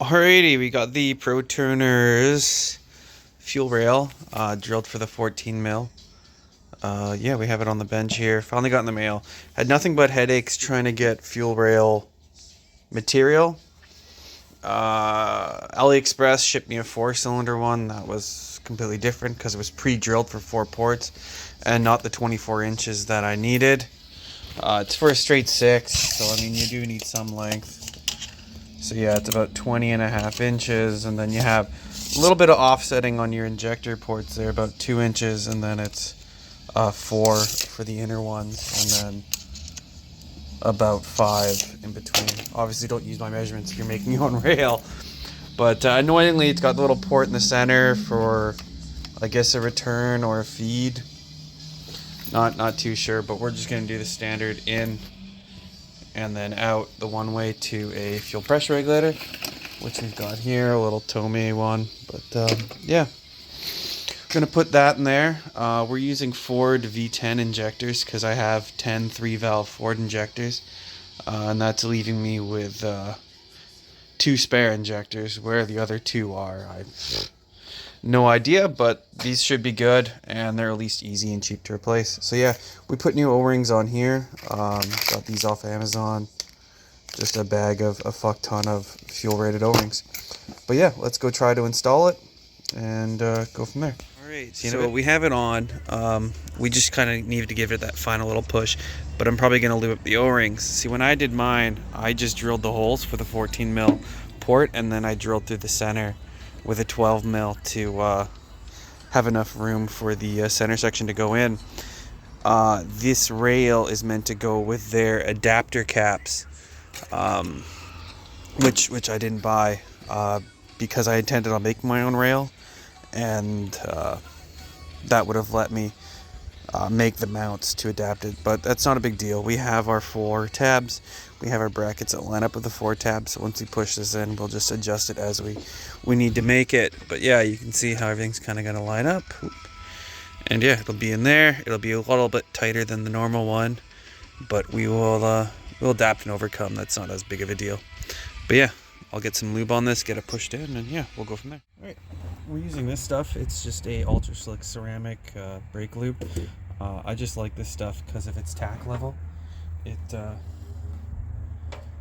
Alrighty, we got the Pro Turners fuel rail drilled for the 14 mil. Yeah, we have it on the bench here. Finally got in the mail. Had nothing but headaches trying to get fuel rail material. AliExpress shipped me a 4-cylinder one that was completely different because it was pre-drilled for 4 ports and not the 24 inches that I needed. It's for a straight 6, so I mean you do need some length. So yeah, it's about 20.5 inches, and then you have a little bit of offsetting on your injector ports there, about 2 inches, and then it's 4 for the inner ones, and then about 5 in between. Obviously don't use my measurements if you're making your own rail, but annoyingly it's got the little port in the center for, I guess, a return or a feed. Not too sure, but we're just going to do the standard in and then out the one way to a fuel pressure regulator, which we've got here, a little Tomei one. But yeah, we're gonna put that in there. We're using Ford V10 injectors because I have 10 3-valve Ford injectors, and that's leaving me with 2 spare injectors. Where the other 2 are, I've no idea, but these should be good, and they're at least easy and cheap to replace. So yeah, we put new O-rings on here. Got these off Amazon. Just a bag of a fuck ton of fuel-rated O-rings. But yeah, let's go try to install it and go from there. Alright, so we have it on. We just kind of needed to give it that final little push, but I'm probably going to lube up the O-rings. See, when I did mine, I just drilled the holes for the 14 mil port, and then I drilled through the center with a 12 mil to have enough room for the center section to go in. This rail is meant to go with their adapter caps, which I didn't buy because I intended on making my own rail, and that would have let me make the mounts to adapt it, but that's not a big deal. We have our 4 tabs, we have our brackets that line up with the 4 tabs, so once we push this in, we'll just adjust it as we need to make it. But yeah, you can see how everything's kind of going to line up, and yeah, it'll be in there. It'll be a little bit tighter than the normal one, but we'll adapt and overcome. That's not as big of a deal. But yeah, I'll get some lube on this, get it pushed in, and yeah, we'll go from there. Alright, we're using this stuff. It's just a ultra slick ceramic brake lube. I just like this stuff because of its tack level. It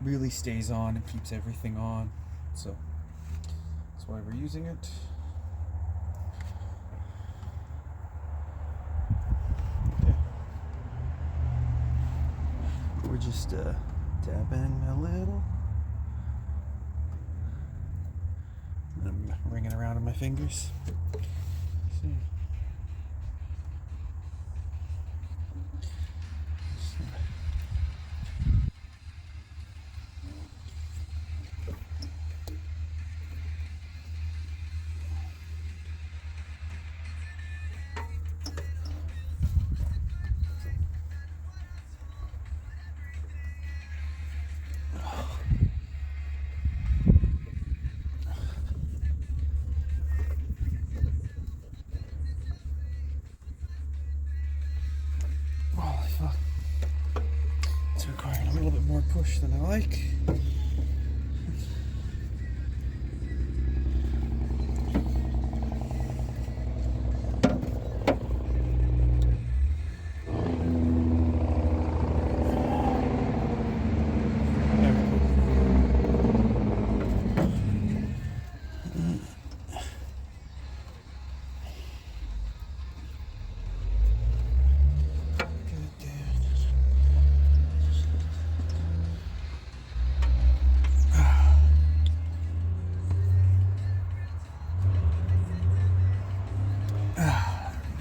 really stays on and keeps everything on, so that's why we're using it. Yeah. We're just dabbing a little. I'm ringing around in my fingers. See. Holy fuck. It's requiring a little bit more push than I like.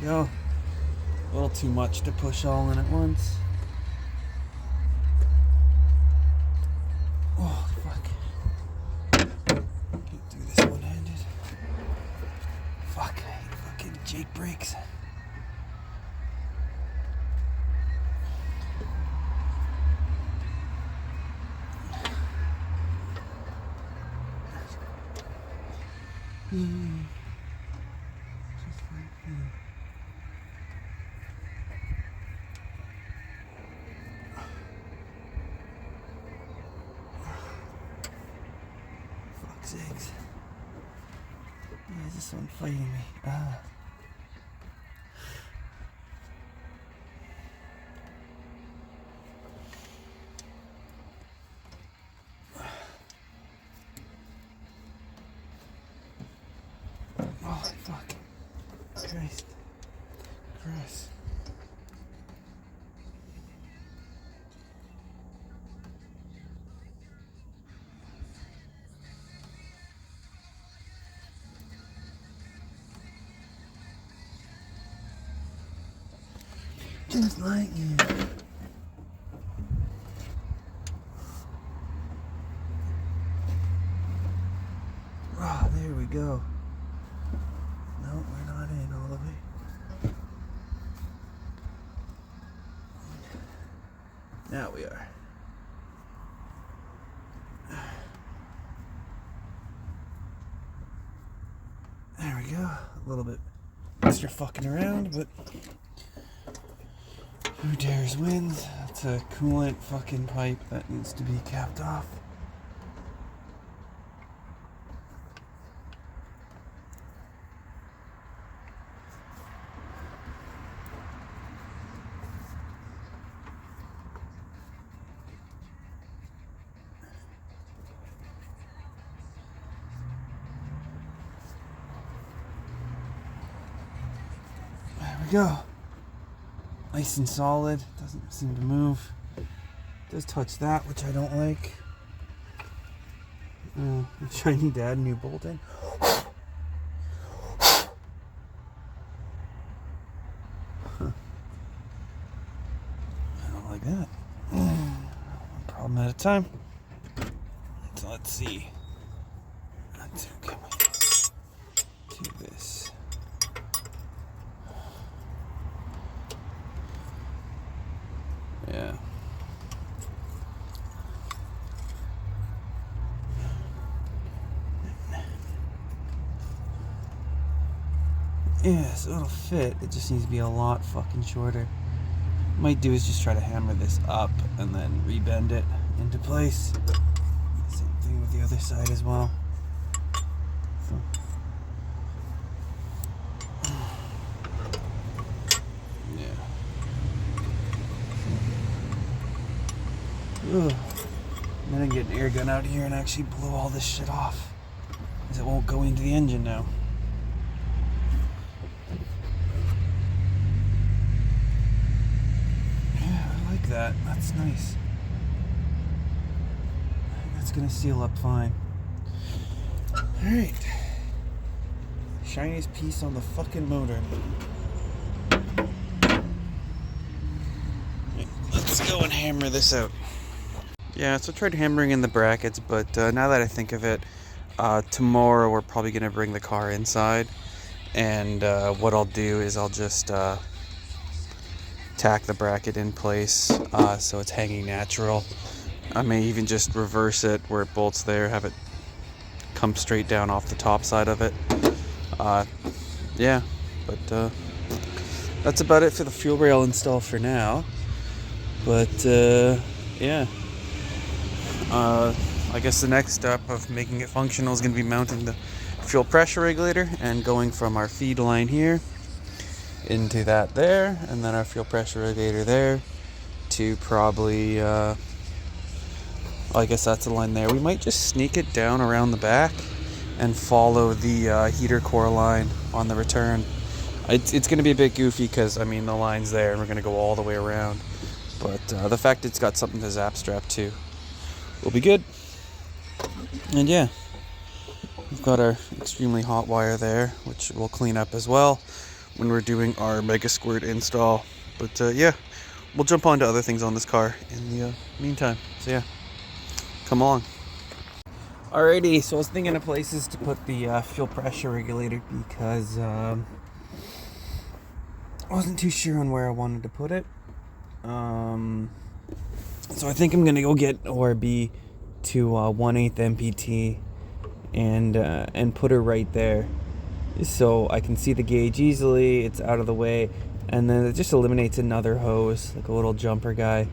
Go. A little too much to push all in at once. Oh, fuck. Can't do this one-handed. Fuck, I hate fucking Jake brakes. fuck's sakes. Why is this one fighting me? Ah. Oh, fuck. Christ. Gross. Just like you. Oh, there we go. No, we're not in all the way. Now we are. There we go. A little bit extra fucking around, but who dares wins? That's a coolant fucking pipe that needs to be capped off. There we go. Nice and solid. Doesn't seem to move. Does touch that, which I don't like. Shiny dad, new bolt in. I don't like that. One problem at a time. So let's see. Let's do this. Yeah. Yeah, so it'll fit. It just needs to be a lot fucking shorter. Might do is just try to hammer this up and then rebend it into place. Same thing with the other side as well. So. Yeah. Ugh. I'm gonna get an air gun out here and actually blow all this shit off, because it won't go into the engine now. That. That's nice. That's gonna seal up fine. Alright. Shiniest piece on the fucking motor. Let's go and hammer this out. Yeah, so I tried hammering in the brackets, but now that I think of it, tomorrow we're probably gonna bring the car inside, and what I'll do is I'll just tack the bracket in place so it's hanging natural. I may even just reverse it where it bolts there, have it come straight down off the top side of it. Yeah, but that's about it for the fuel rail install for now. But yeah, I guess the next step of making it functional is going to be mounting the fuel pressure regulator and going from our feed line here into that there, and then our fuel pressure regulator there to probably I guess that's the line there. We might just sneak it down around the back and follow the heater core line on the return. It's going to be a bit goofy because I mean the line's there and we're going to go all the way around, but the fact it's got something to zap strap to will be good. And yeah, we've got our extremely hot wire there, which we'll clean up as well when we're doing our Mega Squirt install. But yeah, we'll jump on to other things on this car in the meantime. So yeah, come along. Alrighty, so I was thinking of places to put the fuel pressure regulator because I wasn't too sure on where I wanted to put it. So I think I'm gonna go get ORB to 1/8 MPT and put her right there, so I can see the gauge easily. It's out of the way, and then it just eliminates another hose, like a little jumper guy,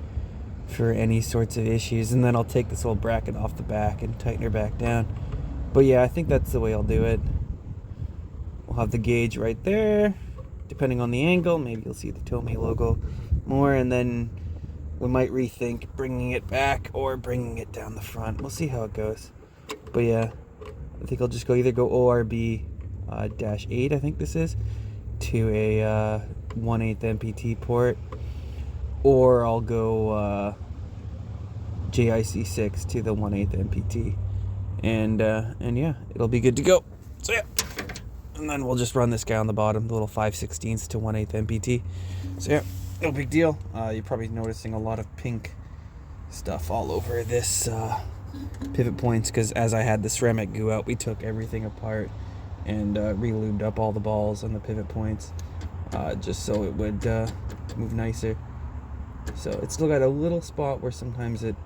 for any sorts of issues. And then I'll take this whole bracket off the back and tighten her back down, But yeah, I think that's the way I'll do it. We'll have the gauge right there. Depending on the angle, maybe you'll see the Tomei logo more, and then we might rethink bringing it back or bringing it down the front. We'll see how it goes. But yeah, I think I'll just either go ORB -8, I think this is, to a 1/8 MPT port, or I'll go JIC6 to the 1/8 MPT, and yeah, it'll be good to go. So yeah, and then we'll just run this guy on the bottom, the little 5/16 to 1/8 MPT. So yeah, no big deal. You're probably noticing a lot of pink stuff all over this pivot points, because as I had the ceramic goo out, we took everything apart and re-lubed up all the balls and the pivot points, just so it would move nicer. So it's still got a little spot where sometimes it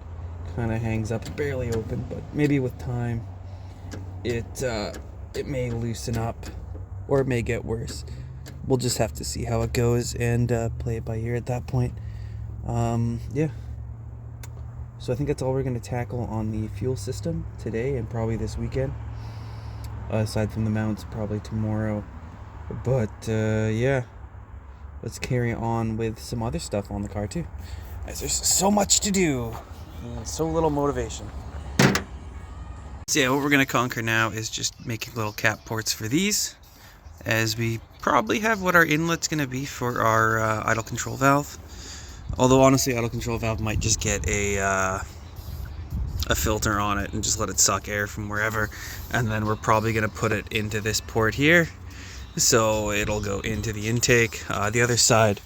kind of hangs up barely open, but maybe with time it may loosen up, or it may get worse. We'll just have to see how it goes and play it by ear at that point. Yeah. So I think that's all we're going to tackle on the fuel system today and probably this weekend. Aside from the mounts, probably tomorrow. But yeah, let's carry on with some other stuff on the car too, as there's so much to do and so little motivation. So yeah, what we're going to conquer now is just making little cap ports for these, as we probably have what our inlet's going to be for our idle control valve. Although honestly, idle control valve might just get a filter on it and just let it suck air from wherever, and then we're probably going to put it into this port here, so it'll go into the intake. The other side,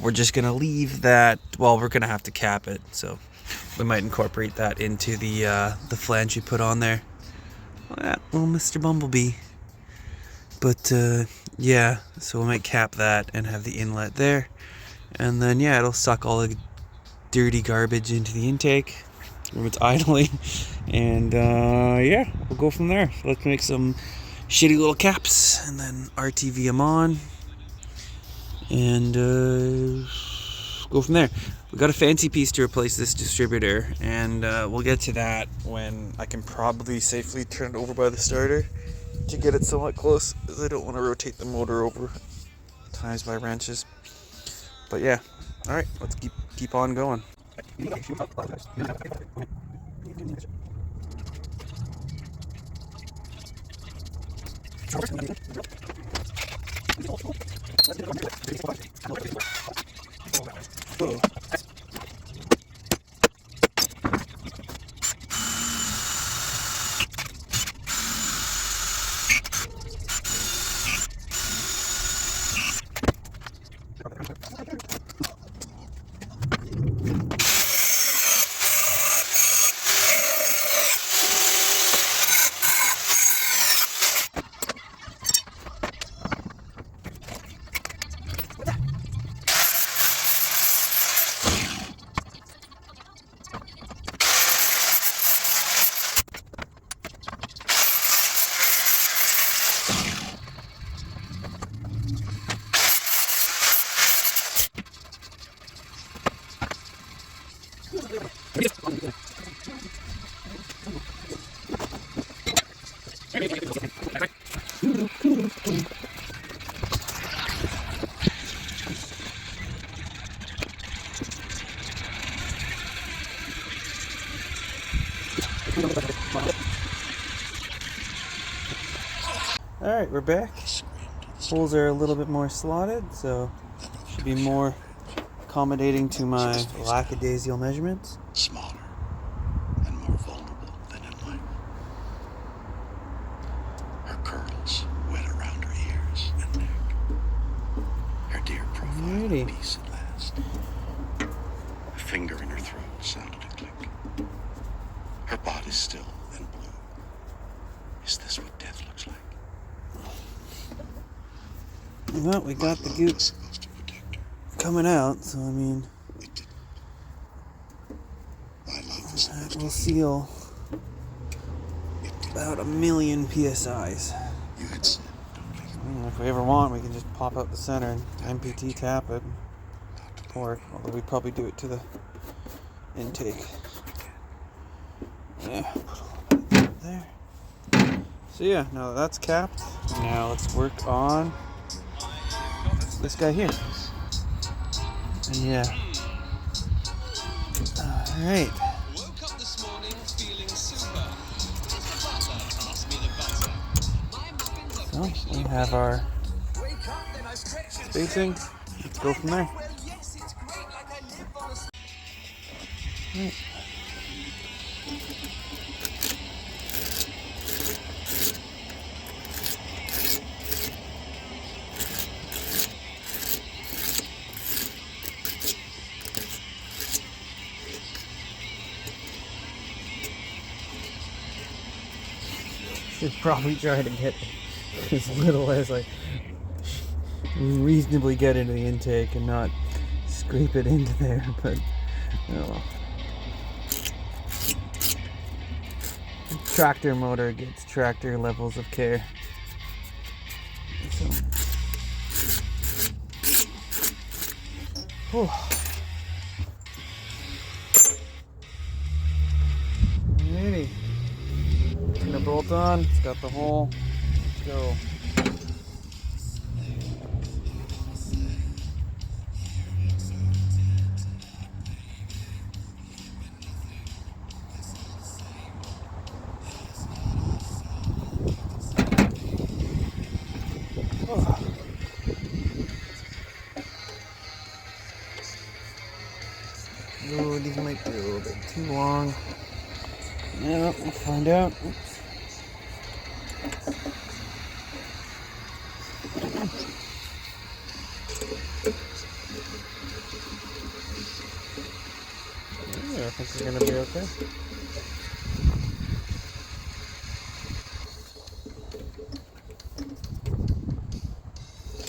we're just going to leave that. Well, we're going to have to cap it, so we might incorporate that into the flange you put on there. Well, Mr. Bumblebee. But yeah, so we might cap that and have the inlet there, and then yeah, it'll suck all the dirty garbage into the intake when it's idling, and yeah, we'll go from there. So let's make some shitty little caps and then RTV them on, and go from there. We got a fancy piece to replace this distributor, and we'll get to that when I can probably safely turn it over by the starter to get it somewhat close, as I don't want to rotate the motor over times by wrenches. But yeah, all right, let's keep on going. Alright, we're back. Holes are a little bit more slotted, so should be more accommodating to my lackadaisical measurements. Smaller and more vulnerable than in life. Her curls wet around her ears and neck. Her dear profile in peace at last. A finger in her throat sounded a click. Her body still and blue. Is this what death looks like? Well, we got the goop coming out, so I mean, that will seal about 1 million PSIs. You had said, If we ever want, we can just pop out the center and MPT tap it, or although we'd probably do it to the intake. Yeah, put a little bit there. So yeah, now that that's capped, now let's work on this guy here. And yeah. Alright. Woke up this morning feeling super. So we have our spacing. Let's go from there. Right. Should probably try to get as little as I reasonably get into the intake and not scrape it into there, but oh well. Tractor motor gets tractor levels of care. So. Whew. Alrighty. Putting the bolt on, it's got the hole. Let's go. Ooh, these might be a little bit too long. Yeah, we'll find out. Oops. Yeah, I think it's gonna be okay.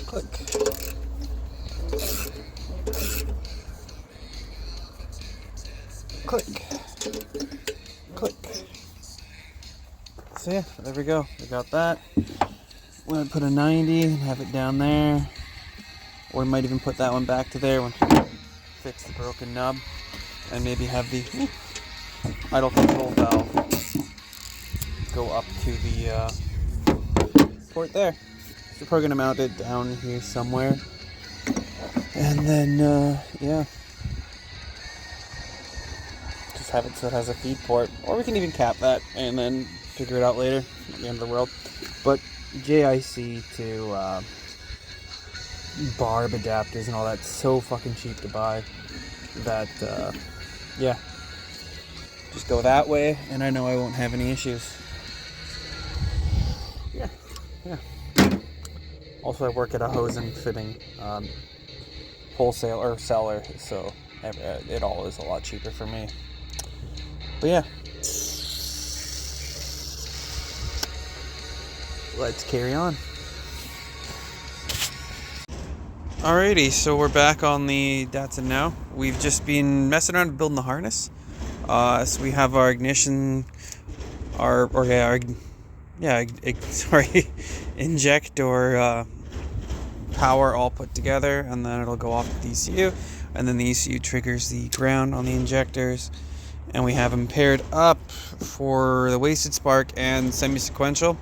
Click. Click. Click. So yeah, there we go. We got that. We're gonna put a 90 and have it down there. Or we might even put that one back to there when we fix the broken nub. And maybe have the idle control valve go up to the port there. So we're probably gonna mount it down here somewhere. And then, yeah. Just have it so it has a feed port. Or we can even cap that and then figure it out later at the end of the world. But JIC to barb adapters and all that's so fucking cheap to buy that, yeah. Just go that way and I know I won't have any issues. Yeah. Also, I work at a hose and fitting wholesale or seller, so it all is a lot cheaper for me. But yeah, let's carry on. Alrighty, so we're back on the Datsun now. We've just been messing around building the harness. So we have our ignition, inject or power all put together, and then it'll go off the ECU, and then the ECU triggers the ground on the injectors, and we have them paired up for the wasted spark and semi-sequential,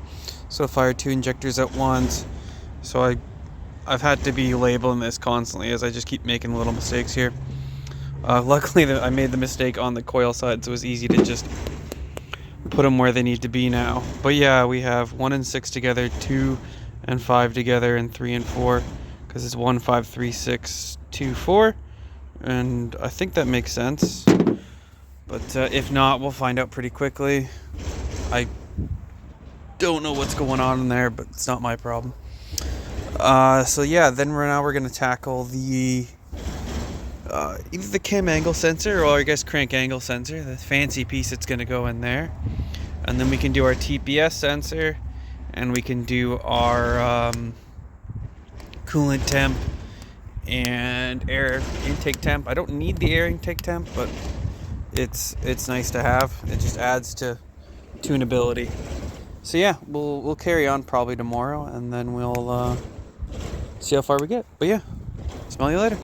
so fire 2 injectors at once. So I've had to be labeling this constantly as I just keep making little mistakes here. Luckily I made the mistake on the coil side, so it was easy to just put them where they need to be now. But yeah, we have 1 and 6 together, 2 and 5 together, and 3 and 4, because it's 1, 5, 3, 6, 2, 4, and I think that makes sense. But if not, we'll find out pretty quickly. I don't know what's going on in there, but it's not my problem. So yeah, then we're going to tackle the either the cam angle sensor or I guess crank angle sensor, the fancy piece that's going to go in there. And then we can do our TPS sensor, and we can do our coolant temp and air intake temp. I don't need the air intake temp, but it's nice to have. It just adds to tunability. So yeah, we'll carry on probably tomorrow, and then we'll see how far we get. But yeah, smell you later.